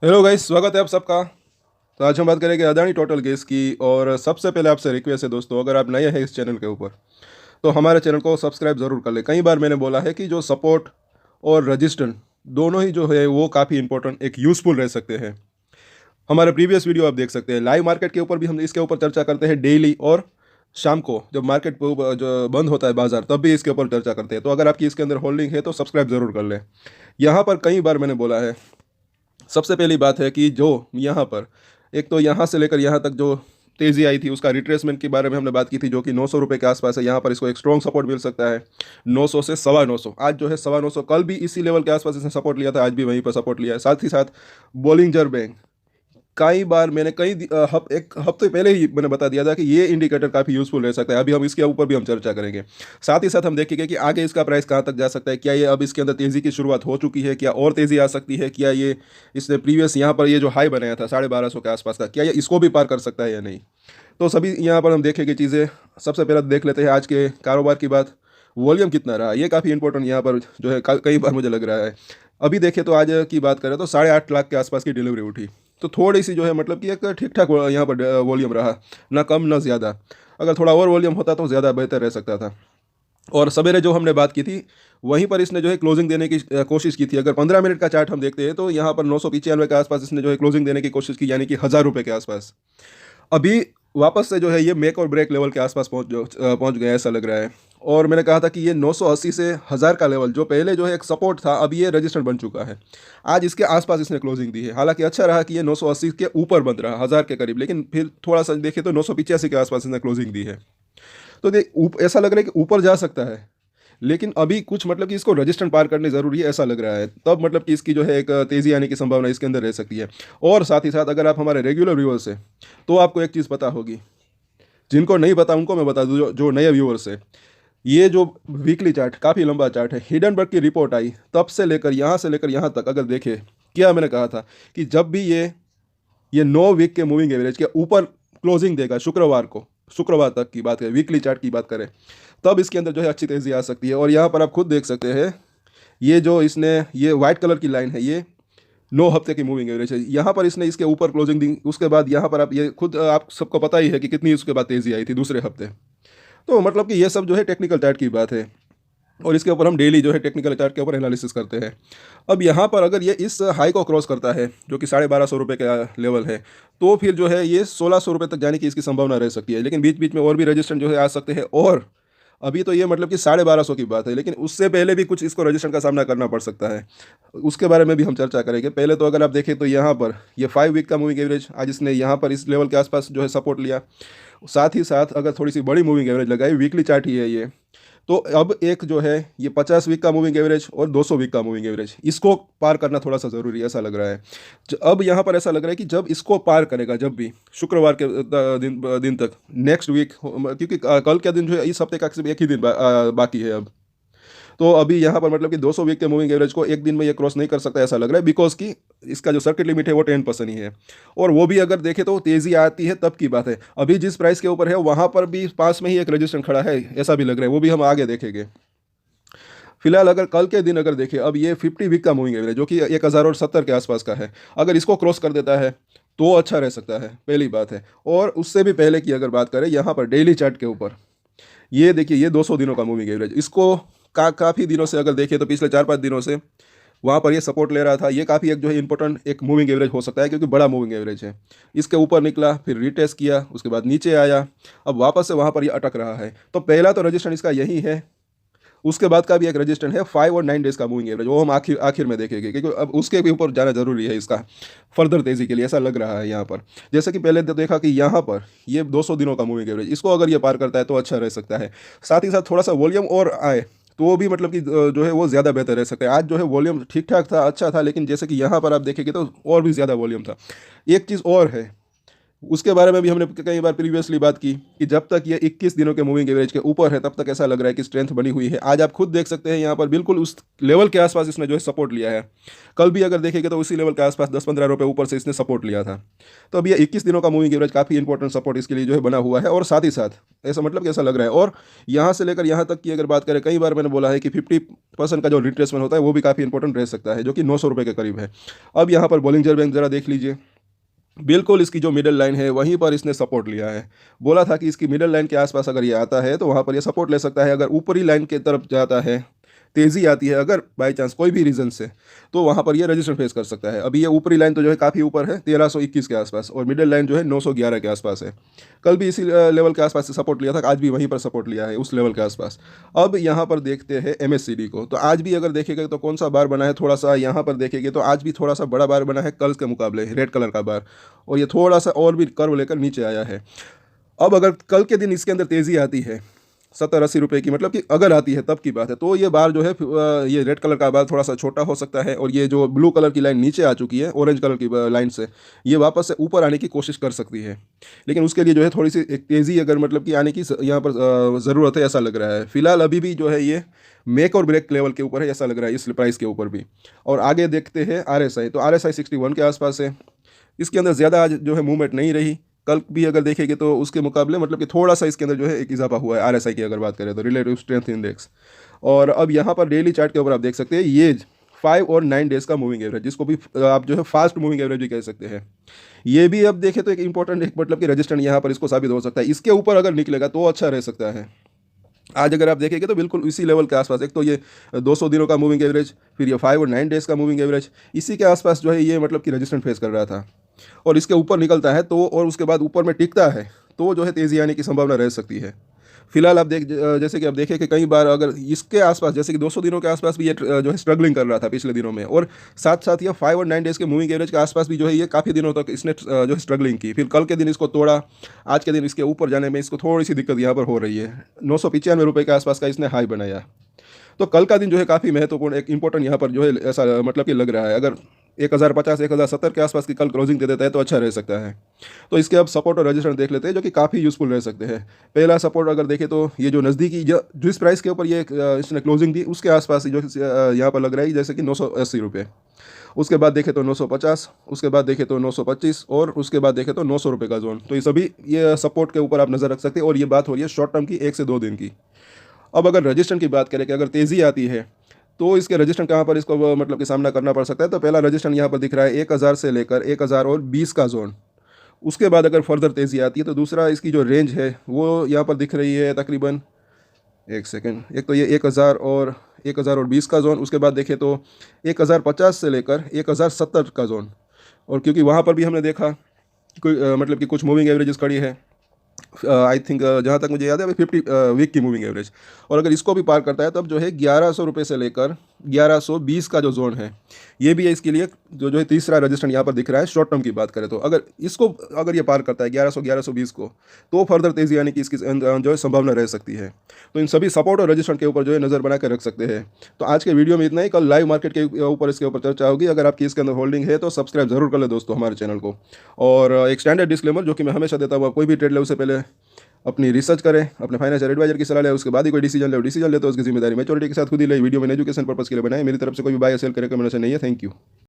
Hello guys, स्वागत है आप सबका। तो आज हम बात करेंगे अदानी टोटल गैस की। और सबसे पहले आपसे रिक्वेस्ट है दोस्तों, अगर आप नए हैं इस चैनल के ऊपर तो हमारे चैनल को सब्सक्राइब ज़रूर कर लें। कई बार मैंने बोला है कि जो सपोर्ट और रजिस्टर दोनों ही जो है वो काफ़ी इंपॉर्टेंट एक यूज़फुल रह सकते हैं। हमारे प्रीवियस वीडियो आप देख सकते हैं। लाइव मार्केट के ऊपर भी हम इसके ऊपर चर्चा करते हैं डेली, और शाम को जब मार्केट जो बंद होता है बाजार, तब भी इसके ऊपर चर्चा करते हैं। तो अगर आपकी इसके अंदर होल्डिंग है तो सब्सक्राइब ज़रूर कर लें। यहाँ पर कई बार मैंने बोला है, सबसे पहली बात है कि जो यहाँ पर एक तो यहाँ से लेकर यहाँ तक जो तेज़ी आई थी उसका रिट्रेसमेंट के बारे में हमने बात की थी, जो कि 900 रुपये के आसपास है। यहाँ पर इसको एक स्ट्रॉन्ग सपोर्ट मिल सकता है 900 से 950। आज जो है 950, कल भी इसी लेवल के आसपास इसने सपोर्ट लिया था, आज भी वहीं पर सपोर्ट लिया है। साथ ही साथ बोलिंजर बैंक, कई बार मैंने एक हफ्ते पहले ही मैंने बता दिया था कि ये इंडिकेटर काफ़ी यूज़फुल रह सकता है। अभी हम इसके ऊपर भी हम चर्चा करेंगे। साथ ही साथ हम देखेंगे कि आगे इसका प्राइस कहाँ तक जा सकता है। क्या ये अब इसके अंदर तेज़ी की शुरुआत हो चुकी है, क्या और तेज़ी आ सकती है, क्या ये इसने प्रीवियस यहाँ पर ये जो हाई बनाया था 1250 के आसपास का, क्या ये इसको भी पार कर सकता है या नहीं। तो सभी यहाँ पर हम देखेंगे चीज़ें। सबसे पहले देख लेते हैं आज के कारोबार की बात। वॉल्यूम कितना रहा, ये काफ़ी इंपॉर्टेंट यहाँ पर जो है कई बार मुझे लग रहा है। अभी देखें तो आज की बात करें तो 8.5 लाख के आसपास की डिलीवरी उठी। तो थोड़ी सी जो है मतलब कि एक ठीक ठाक यहाँ पर वॉल्यूम रहा, ना कम ना ज़्यादा। अगर थोड़ा और वॉल्यूम होता तो ज़्यादा बेहतर रह सकता था। और सवेरे जो हमने बात की थी वहीं पर इसने जो है क्लोजिंग देने की कोशिश की थी। अगर 15 मिनट का चार्ट हम देखते हैं तो यहाँ पर 995 के आसपास इसने जो है क्लोजिंग देने की कोशिश की, यानी कि 1000 रुपये के आसपास। अभी वापस से जो है ये मेक और ब्रेक लेवल के आसपास पहुंच गया, ऐसा लग रहा है। और मैंने कहा था कि ये 980 से 1000 का लेवल जो पहले जो है एक सपोर्ट था, अब ये रजिस्टर बन चुका है। आज इसके आसपास इसने क्लोजिंग दी है। हालांकि अच्छा रहा कि ये 980 के ऊपर बंद रहा, 1000 के करीब, लेकिन फिर थोड़ा सा देखे तो 985 के आसपास इसने क्लोजिंग दी है। तो ऐसा लग रहा है कि ऊपर जा सकता है, लेकिन अभी कुछ मतलब कि इसको रजिस्टर पार करने ज़रूरी है, ऐसा लग रहा है। तब मतलब कि इसकी जो है एक तेज़ी आने की संभावना इसके अंदर रह सकती है। और साथ ही साथ अगर आप हमारे रेगुलर व्यूअर्स हैं तो आपको एक चीज़ पता होगी, जिनको नहीं पता उनको मैं बता दूँ, जो नए व्यूअर्स है, ये जो वीकली चार्ट काफ़ी लंबा चार्ट है। हिडनबर्ग की रिपोर्ट आई तब से लेकर यहाँ तक अगर देखें, क्या मैंने कहा था कि जब भी ये 9 वीक के मूविंग एवरेज के ऊपर क्लोजिंग देगा शुक्रवार तक की बात करें, वीकली चार्ट की बात करें, तब इसके अंदर जो है अच्छी तेज़ी आ सकती है। और यहाँ पर आप खुद देख सकते हैं, ये जो इसने ये वाइट कलर की लाइन है, ये 9 हफ्ते की मूविंग एवरेज है। यहाँ पर इसने इसके ऊपर क्लोजिंग दी, उसके बाद यहाँ पर आप ये खुद आप सबको पता ही है कि कितनी उसके बाद तेज़ी आई थी दूसरे हफ्ते। तो मतलब कि ये सब जो है टेक्निकल चार्ट की बात है, और इसके ऊपर हम डेली जो है टेक्निकल चार्ट के ऊपर एनालिसिस करते हैं। अब यहाँ पर अगर ये इस हाई को क्रॉस करता है जो कि 1250 रुपये का लेवल है, तो फिर जो है ये 1600 रुपये तक जाने की इसकी संभावना रह सकती है। लेकिन बीच बीच में और भी रजिस्टेंस जो है आ सकते हैं। और अभी तो ये मतलब कि 1250 की बात है, लेकिन उससे पहले भी कुछ इसको रजिस्ट्रेशन का सामना करना पड़ सकता है। उसके बारे में भी हम चर्चा करेंगे। पहले तो अगर आप देखें तो यहाँ पर ये 5 वीक का मूविंग एवरेज आज इसने यहाँ पर इस लेवल के आसपास जो है सपोर्ट लिया। साथ ही साथ अगर थोड़ी सी बड़ी मूविंग एवरेज लगाई, वीकली चार्ट ही है ये, तो अब एक जो है ये 50 वीक का मूविंग एवरेज और 200 वीक का मूविंग एवरेज, इसको पार करना थोड़ा सा ज़रूरी है, ऐसा लग रहा है। अब यहाँ पर ऐसा लग रहा है कि जब इसको पार करेगा, जब भी शुक्रवार के दिन तक, नेक्स्ट वीक, क्योंकि कल के दिन जो है इस हफ्ते का सिर्फ एक ही दिन बाकी है अब। तो अभी यहाँ पर मतलब कि 200 वीक के मूविंग एवरेज को एक दिन में ये क्रॉस नहीं कर सकता, ऐसा लग रहा है, बिकॉज कि इसका जो सर्किट लिमिट है वो 10% ही है। और वो भी अगर देखें तो तेज़ी आती है तब की बात है। अभी जिस प्राइस के ऊपर है वहाँ पर भी पास में ही एक रजिस्टेंस खड़ा है, ऐसा भी लग रहा है, वो भी हम आगे देखेंगे। फिलहाल अगर कल के दिन अगर देखें, अब ये 50 वीक का मूविंग एवरेज जो कि 1070 के आसपास का है, अगर इसको क्रॉस कर देता है तो अच्छा रह सकता है, पहली बात है। और उससे भी पहले की अगर बात करें यहाँ पर डेली चार्ट के ऊपर, ये देखिए ये 200 दिनों का मूविंग एवरेज, इसको काफ़ी दिनों से अगर देखें तो पिछले 4-5 दिनों से वहाँ पर ये सपोर्ट ले रहा था। ये काफ़ी एक जो है इंपॉर्टेंट एक मूविंग एवरेज हो सकता है, क्योंकि बड़ा मूविंग एवरेज है। इसके ऊपर निकला, फिर रिटेस्ट किया, उसके बाद नीचे आया, अब वापस से वहाँ पर ये अटक रहा है। तो पहला तो रजिस्टेंस इसका यही है। उसके बाद का भी एक रजिस्टेंस है 5 और 9 डेज़ का मूविंग एवरेज, वो हम आखिर आखिर में देखेंगे, क्योंकि अब उसके भी ऊपर जाना जरूरी है इसका फर्दर तेज़ी के लिए, ऐसा लग रहा है यहाँ पर। जैसे कि पहले तो देखा कि यहाँ पर ये 200 दिनों का मूविंग एवरेज, इसको अगर ये पार करता है तो अच्छा रह सकता है। साथ ही साथ थोड़ा सा वॉल्यूम और आए तो वो भी मतलब कि जो है वो ज़्यादा बेहतर रह सकता है। आज जो है वॉल्यूम ठीक ठाक था, अच्छा था, लेकिन जैसे कि यहाँ पर आप देखेंगे तो और भी ज़्यादा वॉल्यूम था। एक चीज़ और है, उसके बारे में भी हमने कई बार प्रीवियसली बात की कि जब तक ये 21 दिनों के मूविंग एवरेज के ऊपर है तब तक ऐसा लग रहा है कि स्ट्रेंथ बनी हुई है। आज आप खुद देख सकते हैं यहाँ पर बिल्कुल उस लेवल के आसपास इसने जो है सपोर्ट लिया है। कल भी अगर देखेंगे तो उसी लेवल के आसपास 10-15 रुपये ऊपर से इसने सपोर्ट लिया था। तो अब ये 21 दिनों का मूविंग एवरेज काफ़ी इंपॉर्टेंट सपोर्ट इसके लिए जो है बना हुआ है। और साथ ही साथ ऐसा मतलब कि ऐसा लग रहा है, और यहाँ से लेकर यहाँ तक की अगर बात करें, कई बार मैंने बोला है कि 50% का जो रिट्रेसमेंट होता है वो भी काफ़ी इंपॉर्टेंट रह सकता है, जो कि 900 रुपये के करीब है। अब यहाँ पर बॉलिंजर बैंक ज़रा देख लीजिए, बिल्कुल इसकी जो मिडिल लाइन है वहीं पर इसने सपोर्ट लिया है। बोला था कि इसकी मिडिल लाइन के आसपास अगर ये आता है तो वहाँ पर ये सपोर्ट ले सकता है। अगर ऊपरी लाइन की तरफ जाता है, तेज़ी आती है अगर बाई चांस कोई भी रीज़न से, तो वहाँ पर ये रजिस्टेंस फेस कर सकता है। अभी ये ऊपरी लाइन तो जो है काफ़ी ऊपर है 1321 के आसपास, और मिडिल लाइन जो है 911 के आसपास है। कल भी इसी लेवल के आसपास से सपोर्ट लिया था, आज भी वहीं पर सपोर्ट लिया है उस लेवल के आसपास। अब यहाँ पर देखते हैं MACD को, तो आज भी अगर देखेंगे तो कौन सा बार बना है, थोड़ा सा यहाँ पर देखेंगे तो आज भी थोड़ा सा बड़ा बार बना है कल के मुकाबले, रेड कलर का बार, और ये थोड़ा सा और भी कर्व लेकर नीचे आया है। अब अगर कल के दिन इसके अंदर तेज़ी आती है 70-80 रुपये की, मतलब कि अगर आती है तब की बात है, तो ये बार जो है ये रेड कलर का बार थोड़ा सा छोटा हो सकता है, और ये जो ब्लू कलर की लाइन नीचे आ चुकी है ऑरेंज कलर की लाइन से, ये वापस से ऊपर आने की कोशिश कर सकती है। लेकिन उसके लिए जो है थोड़ी सी एक तेज़ी अगर मतलब कि आने की यहाँ पर ज़रूरत है, ऐसा लग रहा है। फिलहाल अभी भी जो है ये मेक और ब्रेक लेवल के ऊपर है, ऐसा लग रहा है इस प्राइस के ऊपर भी। और आगे देखते हैं RSI, तो RSI 61 के आसपास है। इसके अंदर ज़्यादा आज जो है मूवमेंट नहीं रही। कल भी अगर देखेंगे तो उसके मुकाबले मतलब कि थोड़ा सा इसके अंदर जो है एक इजाफा हुआ है RSI की अगर बात करें तो, रिलेटिव स्ट्रेंथ इंडेक्स। और अब यहाँ पर डेली चार्ट के ऊपर आप देख सकते हैं ये 5 और 9 डेज़ का मूविंग एवरेज, जिसको भी आप जो है फास्ट मूविंग एवरेज भी कह सकते हैं, ये भी अब देखें तो एक इंपॉर्टेंट एक मतलब कि रजिस्टेंस यहाँ पर इसको साबित हो सकता है। इसके ऊपर अगर निकलेगा तो अच्छा रह सकता है। आज अगर आप देखेंगे तो बिल्कुल इसी लेवल के आसपास, एक तो ये 200 दिनों का मूविंग एवरेज, फिर ये 5 और 9 डेज़ का मूविंग एवरेज, इसी के आसपास जो है ये मतलब कि रजिस्टेंस फेस कर रहा था। और इसके ऊपर निकलता है तो, और उसके बाद ऊपर में टिकता है तो जो है तेज़ी आने की संभावना रह सकती है। फिलहाल आप जैसे कि आप देखें कि कई बार अगर इसके आसपास, जैसे कि 200 दिनों के आसपास भी ये जो है स्ट्रगलिंग कर रहा था पिछले दिनों में, और साथ साथ ये 5 और 9 डेज़ के मूविंग एवरेज के आसपास भी जो है ये काफ़ी दिनों तक इसने जो है स्ट्रगलिंग की। फिर कल के दिन इसको तोड़ा, आज के दिन इसके ऊपर जाने में इसको थोड़ी सी दिक्कत यहाँ पर हो रही है। 995 रुपये के आसपास का इसने हाई बनाया। तो कल का दिन जो है काफ़ी महत्वपूर्ण, एक इंपॉर्टेंट यहाँ पर जो है ऐसा मतलब कि लग रहा है। अगर 1050 1070 के आसपास की कल क्लोजिंग दे देता है तो अच्छा रह सकता है। तो इसके अब सपोर्ट और रजिस्टेंस देख लेते हैं, जो कि काफ़ी यूज़फुल रह सकते हैं। पहला सपोर्ट अगर देखें तो ये जो नज़दीकी जिस प्राइस के ऊपर ये इसने क्लोजिंग दी उसके आसपास जो यहाँ पर लग रहा है जैसे कि 980 रुपये। उसके बाद देखें तो 950, उसके बाद देखें तो 925, और उसके बाद देखें तो 900 रुपये का जोन। तो ये सभी ये सपोर्ट के ऊपर आप नज़र रख सकते हैं। और ये बात हो रही है शॉर्ट टर्म की, 1 से 2 दिन की। अब अगर रजिस्टेंस की बात करें कि अगर तेज़ी आती है तो इसके रजिस्टेंस कहाँ पर इसको मतलब कि सामना करना पड़ सकता है, तो पहला रजिस्टेंस यहाँ पर दिख रहा है 1000 से लेकर 1020 का जोन। उसके बाद अगर फर्दर तेज़ी आती है तो दूसरा इसकी जो रेंज है वो यहाँ पर दिख रही है तकरीबन, एक सेकेंड, एक तो ये 1020 का जोन। उसके बाद देखें तो 1050 से लेकर 1070 का जोन। और क्योंकि वहाँ पर भी हमने देखा कोई मतलब कि कुछ मूविंग एवरेजेस खड़ी है, आई थिंक जहाँ तक मुझे याद है 50 वीक की मूविंग एवरेज। और अगर इसको भी पार करता है तब जो है 1100 रुपये से लेकर 1120 का जो जोन है ये भी है इसके लिए, जो है तीसरा रजिस्टेंस यहाँ पर दिख रहा है शॉर्ट टर्म की बात करें तो। अगर ये पार करता है 1120 को, तो फर्दर तेज़ी आने की इसकी जो है संभावना रह सकती है। तो इन सभी सपोर्ट और रजिस्टेंस के ऊपर जो है नज़र बना कर रख सकते हैं। तो आज के वीडियो में इतना ही। कल लाइव मार्केट के ऊपर इसके ऊपर चर्चा होगी। अगर आपकी इसके अंदर होल्डिंग है तो सब्सक्राइब जरूर कर ले दोस्तों हमारे चैनल को। और एक स्टैंडर्ड डिस्क्लेमर जो कि मैं हमेशा देता हूँ, कोई भी ट्रेड ले उससे पहले अपनी रिसर्च करें, अपने फाइनेंशियल एडवाइजर की सलाह ले, उसके बाद ही कोई डिसीजन ले तो उसकी जिम्मेदारी मैच्योरिटी के साथ खुद ही ले। वीडियो में एजुकेशन पर्पस के लिए बनाए, मेरी तरफ से कोई भी बाय या सेल का रिकमेंडेशन नहीं है। Thank you.